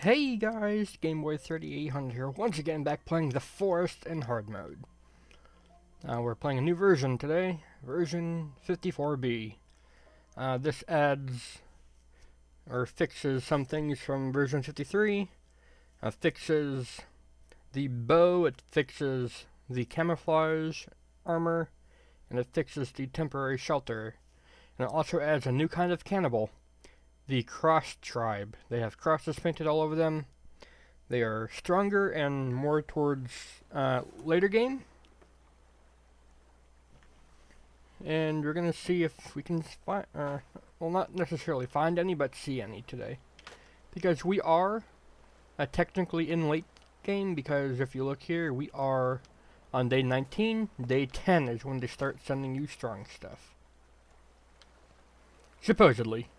Hey guys, GameBoy3800 here, once again back playing The Forest in hard mode. We're playing a new version today, version 54B. This adds, or fixes some things from version 53. Fixes the bow, it fixes the camouflage armor, and it fixes the temporary shelter. And it also adds a new kind of cannibal, the Cross Tribe. They have crosses painted all over them. They are stronger and more towards later game. And we're going to see if we can find, well, not necessarily find any, but see any today. Because we are technically in late game, because if you look here, we are on day 19. Day 10 is when they start sending you strong stuff. Supposedly.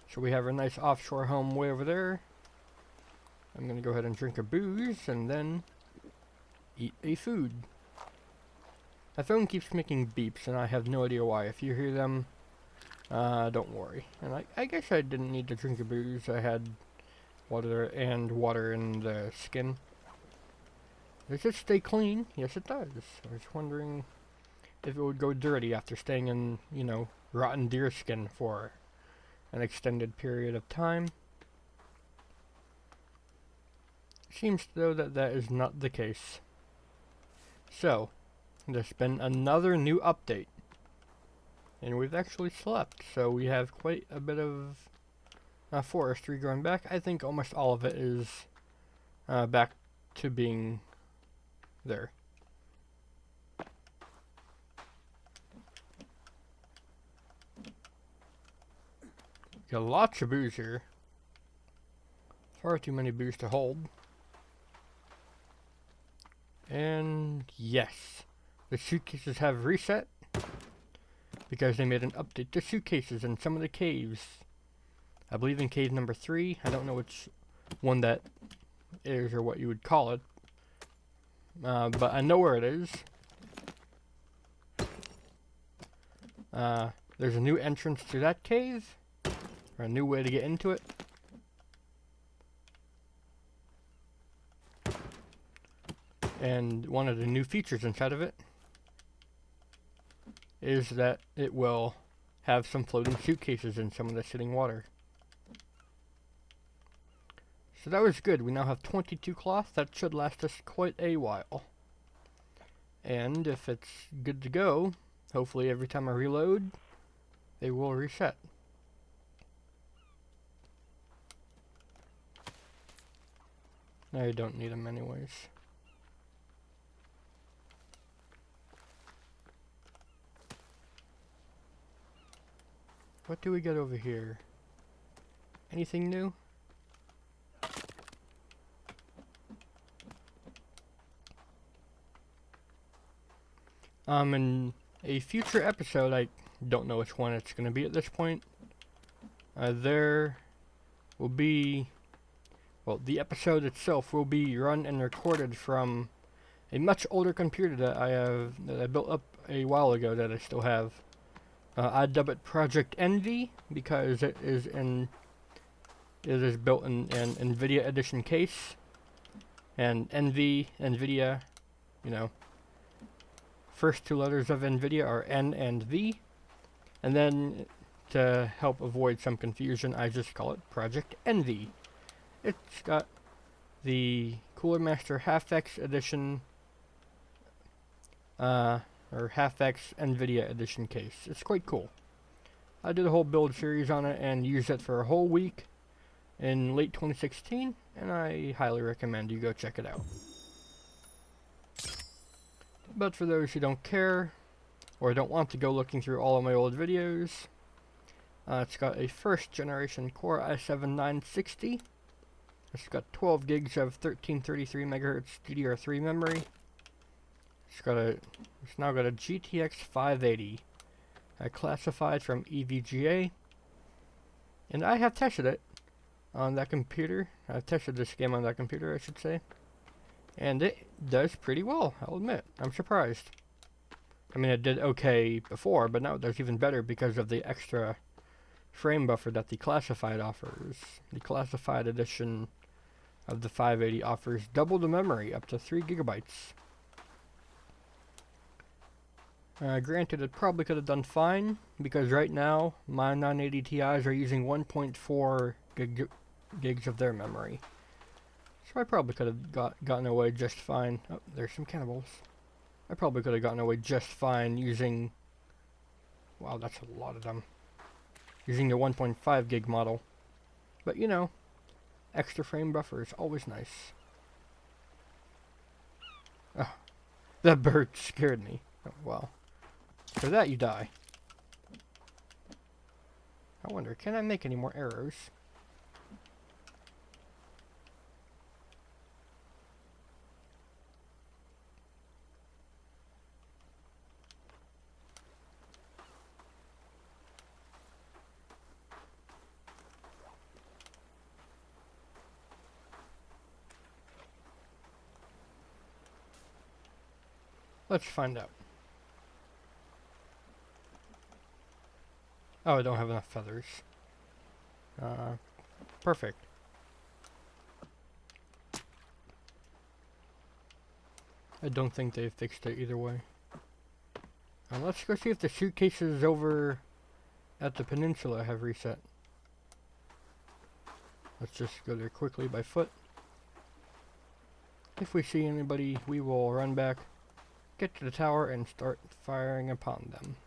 So we have a nice offshore home way over there. I'm going to go ahead and drink a booze and then eat a food. My phone keeps making beeps and I have no idea why. If you hear them, don't worry. And I guess I didn't need to drink a booze. I had water in the skin. Does it stay clean? Yes, it does. I was wondering if it would go dirty after staying in, rotten deer skin for an extended period of time. Seems though that is not the case. So, there's been another new update. And we've actually slept, so we have quite a bit of forestry growing back. I think almost all of it is back to being there. Got lots of booze here. Far too many booze to hold. And yes, the suitcases have reset because they made an update to suitcases in some of the caves. I believe in cave number 3. I don't know which one that is or what you would call it. But I know where it is. There's a new entrance to that cave. Or a new way to get into it. And one of the new features inside of it is that it will have some floating suitcases in some of the sitting water. So that was good. We now have 22 cloth. That should last us quite a while. And if it's good to go, hopefully every time I reload, they will reset. I don't need them anyways. What do we get over here? Anything new? In a future episode, I don't know which one it's going to be at this point, there will be, well, the episode itself will be run and recorded from a much older computer that I built up a while ago that I still have. I dub it Project Envy because it is built in an NVIDIA edition case, and NVIDIA, first two letters of NVIDIA are N and V, and then to help avoid some confusion, I just call it Project Envy. It's got the Cooler Master Half-X edition, or Half-X NVIDIA edition case. It's quite cool. I did a whole build series on it and used it for a whole week in late 2016, and I highly recommend you go check it out. But for those who don't care, or don't want to go looking through all of my old videos, it's got a first generation Core i7-960. It's got 12 gigs of 1333 MHz DDR3 memory. It's now got a GTX 580, classified from EVGA, and I have tested it on that computer. I've tested this game on that computer, I should say, and it does pretty well, I'll admit. I'm surprised. I mean, it did okay before, but now it does even better because of the extra frame buffer that the Classified offers. The Classified edition of the 580 offers double the memory, up to 3 gigabytes. Granted, it probably could have done fine, because right now my 980 Ti's are using 1.4 gigs of their memory. So I probably could have gotten away just fine. Oh, there's some cannibals. I probably could have gotten away just fine using... Wow, that's a lot of them. Using the 1.5 gig model. But you know, extra frame buffer is always nice. Oh, that bird scared me. Oh, wow. For that you die. I wonder, can I make any more arrows? Let's find out. Oh, I don't have enough feathers. Perfect. I don't think they fixed it either way. Let's go see if the suitcases over at the peninsula have reset. Let's just go there quickly by foot. If we see anybody, we will run back, get to the tower, and start firing upon them.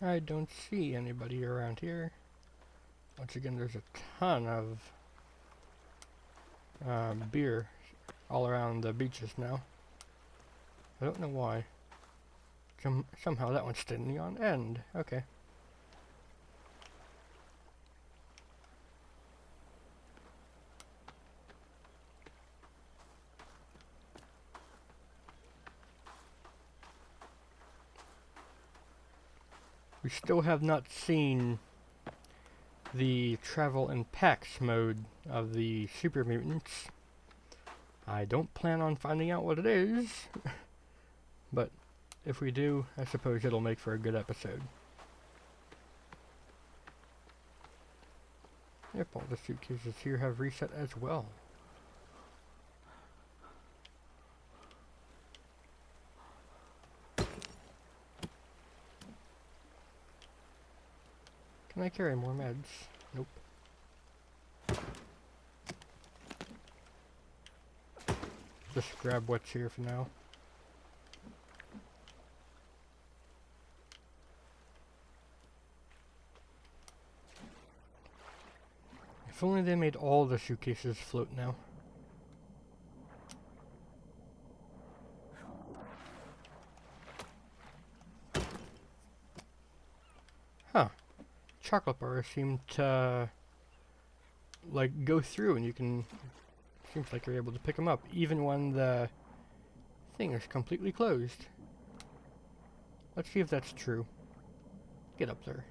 I don't see anybody around here. Once again, there's a ton of beer all around the beaches now. I don't know why. Somehow that one's standing on end. Okay. We still have not seen the travel in packs mode of the Super Mutants. I don't plan on finding out what it is, but if we do, I suppose it'll make for a good episode. Yep, all the suitcases here have reset as well. Can I carry more meds? Nope. Just grab what's here for now. If only they made all the suitcases float now. Huh. Chocolate bars seem to like go through, and you can, seems like you're able to pick them up even when the thing is completely closed. Let's see if that's true. Get up there.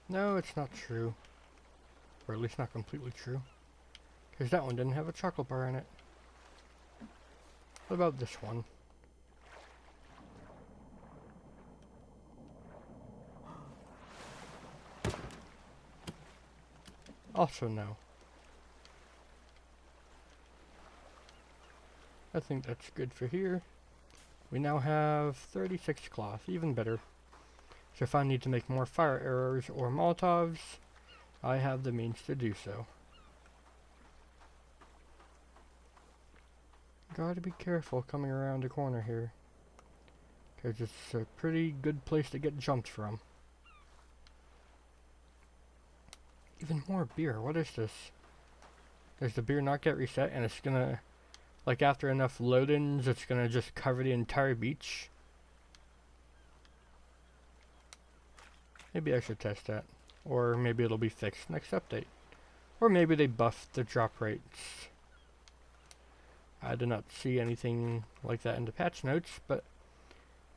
No, it's not true. Or at least not completely true. Because that one didn't have a chocolate bar in it. What about this one? Also no. I think that's good for here. We now have 36 cloth, even better. So if I need to make more fire arrows or Molotovs, I have the means to do so. Gotta be careful coming around the corner here, because it's a pretty good place to get jumped from. Even more beer, what is this? Does the beer not get reset and it's gonna, like after enough load-ins, it's gonna just cover the entire beach? Maybe I should test that. Or maybe it'll be fixed next update. Or maybe they buffed the drop rates. I did not see anything like that in the patch notes, but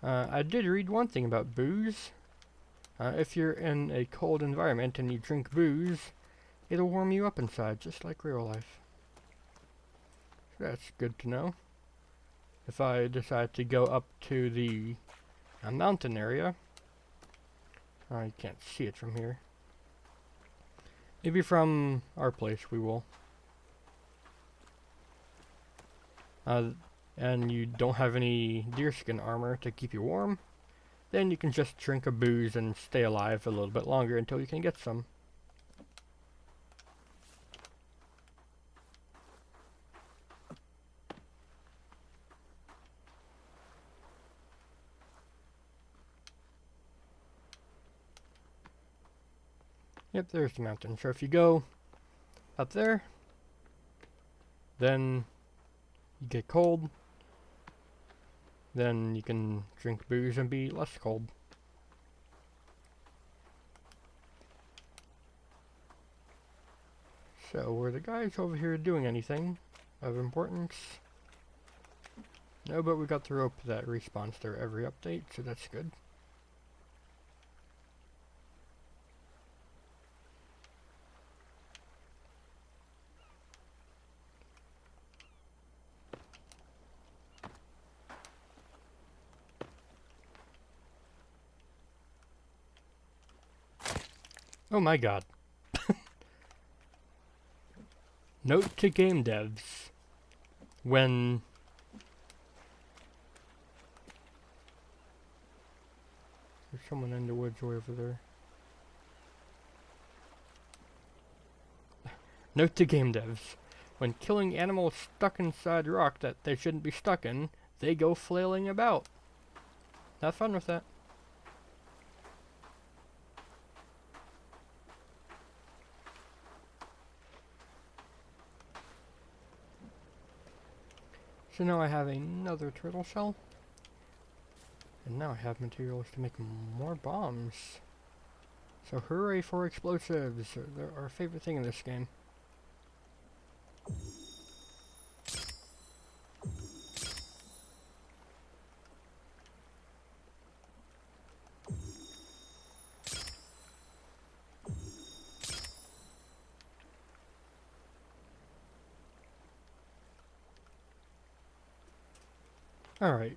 I did read one thing about booze. If you're in a cold environment and you drink booze, it'll warm you up inside, just like real life. So that's good to know. If I decide to go up to the mountain area, I can't see it from here. Maybe from our place we will. And you don't have any deerskin armor to keep you warm, then you can just drink a booze and stay alive a little bit longer until you can get some. Yep, there's the mountain. So if you go up there, then you get cold, then you can drink booze and be less cold. So, were the guys over here doing anything of importance? No, but we got the rope that respawns there every update, so that's good. Oh my god. Note to game devs. When there's someone in the woods way over there. Note to game devs. When killing animals stuck inside rock that they shouldn't be stuck in, they go flailing about. Have fun with that. So now I have another turtle shell. And now I have materials to make more bombs. So hooray for explosives. They're our favorite thing in this game. Alright.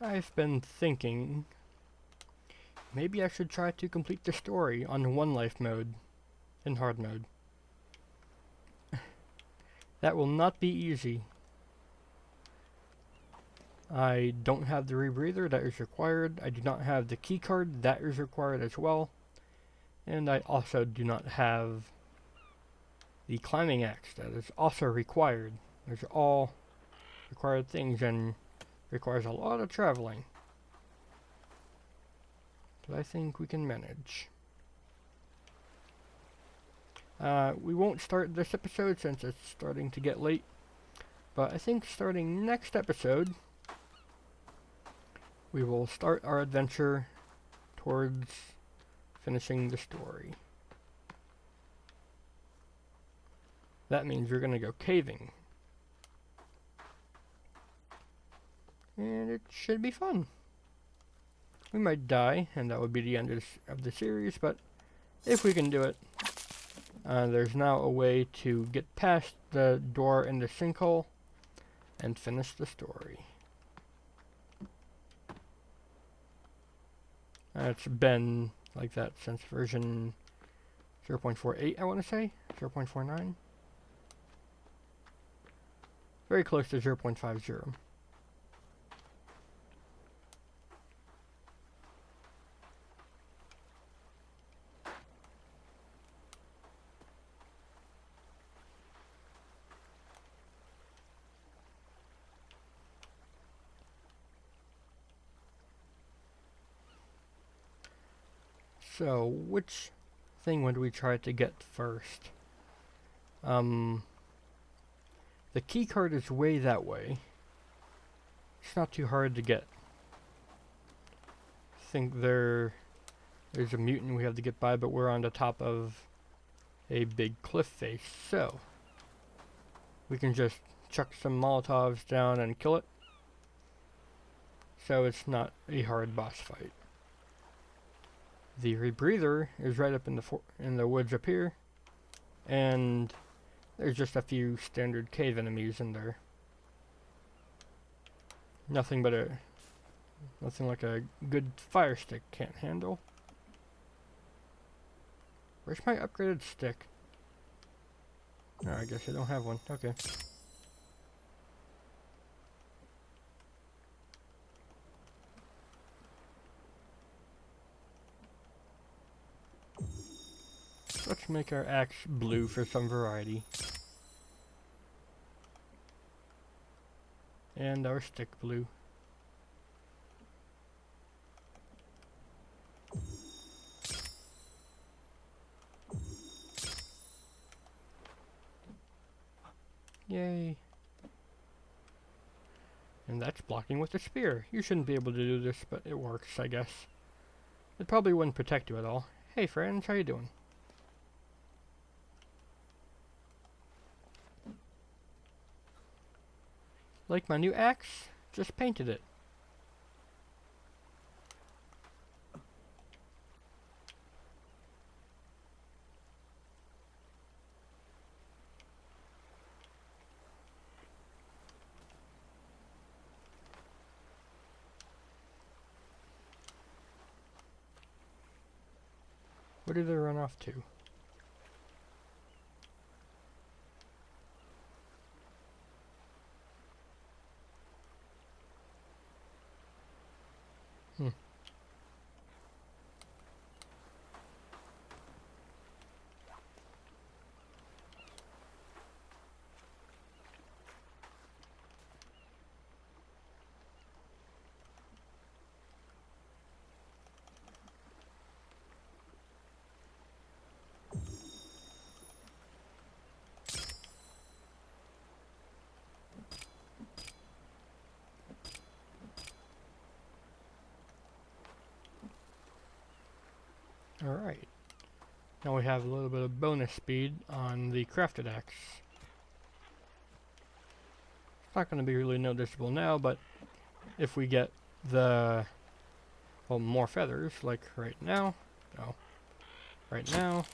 I've been thinking maybe I should try to complete the story on one life mode in hard mode. That will not be easy. I don't have the rebreather that is required. I do not have the key card that is required as well. And I also do not have the climbing axe that is also required. Those are all required things and requires a lot of traveling. But I think we can manage. We won't start this episode since it's starting to get late. But I think starting next episode, we will start our adventure towards finishing the story. That means we're gonna go caving. And it should be fun. We might die, and that would be the end of the series, but if we can do it, there's now a way to get past the door in the sinkhole and finish the story. It's been like that since version 0.48, I want to say? 0.49? Very close to 0.50. So, which thing would we try to get first? The key card is way that way. It's not too hard to get. I think there's a mutant we have to get by, but we're on the top of a big cliff face, so we can just chuck some Molotovs down and kill it. So it's not a hard boss fight. The rebreather is right up in the woods up here, and there's just a few standard cave enemies in there. Nothing like a good fire stick can't handle. Where's my upgraded stick? No, I guess I don't have one. Okay. Let's make our axe blue for some variety. And our stick blue. Yay. And that's blocking with the spear. You shouldn't be able to do this, but it works, I guess. It probably wouldn't protect you at all. Hey friends, how you doing? Like my new axe? Just painted it. Where did they run off to? Alright. Now we have a little bit of bonus speed on the crafted axe. It's not going to be really noticeable now, but if we get the, well, more feathers, like right now, no, right now,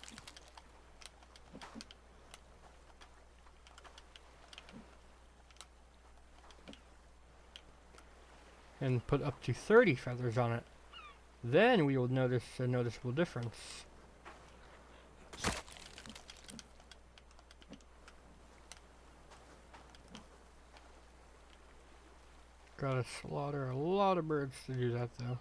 and put up to 30 feathers on it, then we will notice a noticeable difference. Gotta slaughter a lot of birds to do that though.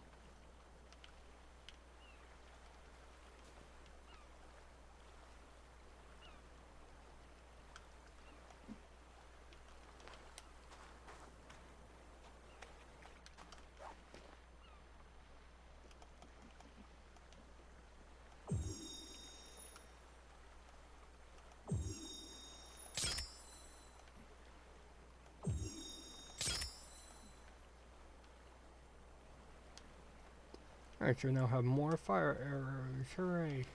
Alright, so we now have more fire arrows. Hooray!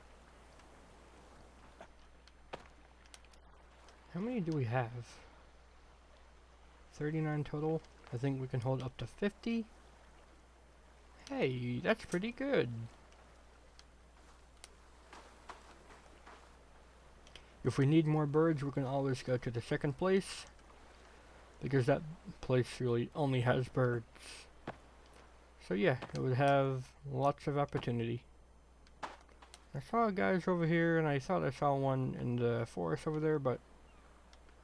How many do we have? 39 total. I think we can hold up to 50. Hey, that's pretty good. If we need more birds, we can always go to the second place, because that place really only has birds. So yeah, it would have lots of opportunity. I saw guys over here, and I thought I saw one in the forest over there, but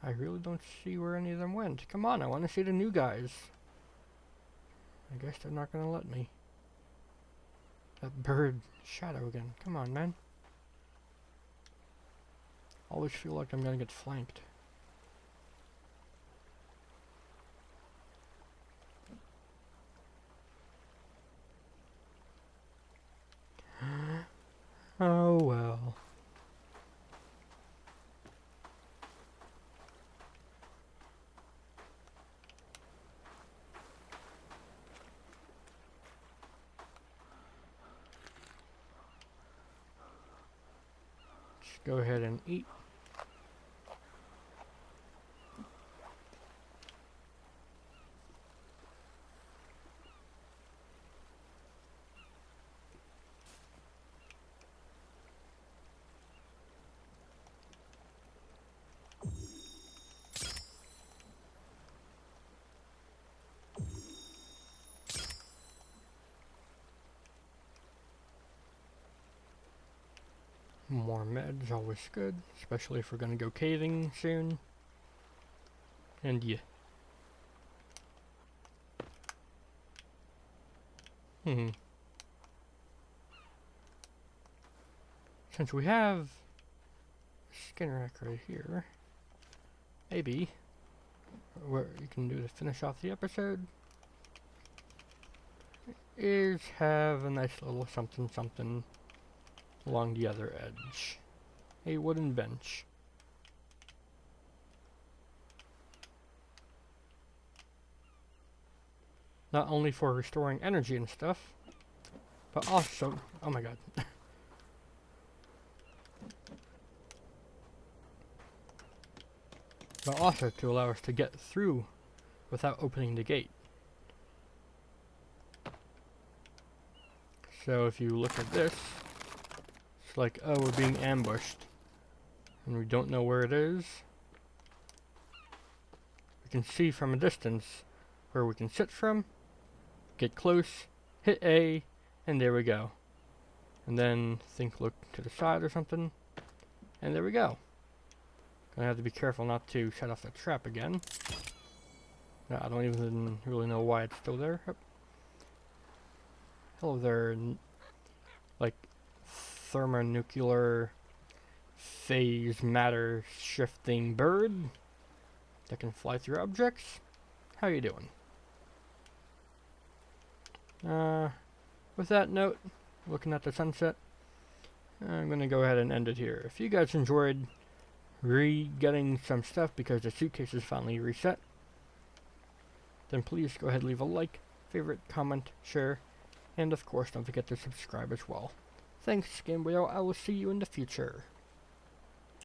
I really don't see where any of them went. Come on, I want to see the new guys. I guess they're not going to let me. That bird shadow again. Come on, man. Always feel like I'm going to get flanked. Oh well. go ahead and eat. More meds, always good, especially if we're gonna go caving soon. And yeah. Since we have Skinner rack right here, maybe what you can do to finish off the episode is have a nice little something something along the other edge. A wooden bench. Not only for restoring energy and stuff, but also, oh my god. But also to allow us to get through without opening the gate. So if you look at this, it's like, oh, we're being ambushed, and we don't know where it is. We can see from a distance where we can sit from, get close, hit A, and there we go. And then look to the side or something, and there we go. Gonna have to be careful not to set off the trap again. No, I don't even really know why it's still there. Oh. Hello there, like thermonuclear phase matter shifting bird that can fly through objects. How you doing? With that note, looking at the sunset, I'm gonna go ahead and end it here. If you guys enjoyed getting some stuff because the suitcase is finally reset, then please go ahead and leave a like, favorite, comment, share, and of course don't forget to subscribe as well. Thanks, Game Boy. I will see you in the future.